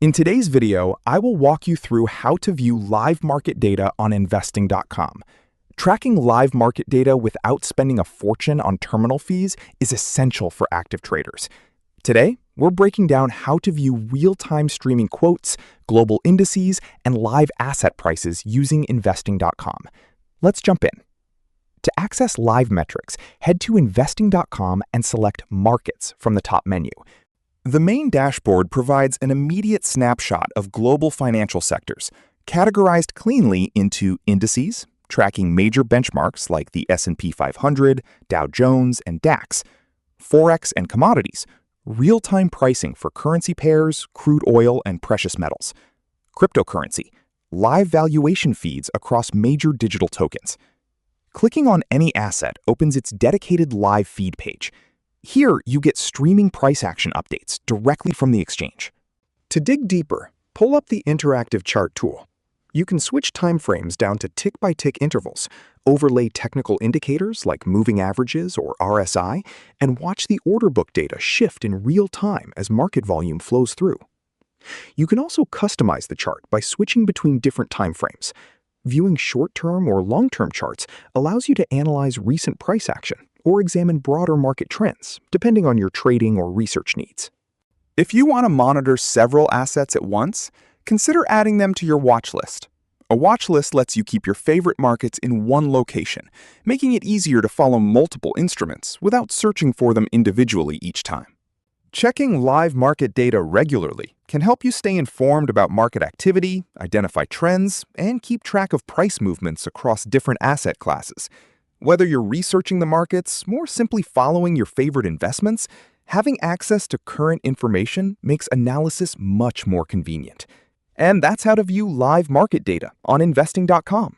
In today's video, I will walk you through how to view live market data on investing.com. Tracking live market data without spending a fortune on terminal fees is essential for active traders. Today, we're breaking down how to view real-time streaming quotes, global indices, and live asset prices using investing.com. Let's jump in. To access live metrics, head to investing.com and select Markets from the top menu. The main dashboard provides an immediate snapshot of global financial sectors, categorized cleanly into indices, tracking major benchmarks like the S&P 500, Dow Jones, and DAX, Forex and commodities, real-time pricing for currency pairs, crude oil, and precious metals, cryptocurrency, live valuation feeds across major digital tokens. Clicking on any asset opens its dedicated live feed page. Here, you get streaming price action updates directly from the exchange. To dig deeper, pull up the Interactive Chart tool. You can switch timeframes down to tick-by-tick intervals, overlay technical indicators like moving averages or RSI, and watch the order book data shift in real time as market volume flows through. You can also customize the chart by switching between different timeframes. Viewing short-term or long-term charts allows you to analyze recent price action or examine broader market trends, depending on your trading or research needs. If you want to monitor several assets at once, consider adding them to your watch list. A watch list lets you keep your favorite markets in one location, making it easier to follow multiple instruments without searching for them individually each time. Checking live market data regularly can help you stay informed about market activity, identify trends, and keep track of price movements across different asset classes. Whether you're researching the markets or simply following your favorite investments, having access to current information makes analysis much more convenient. And that's how to view live market data on investing.com.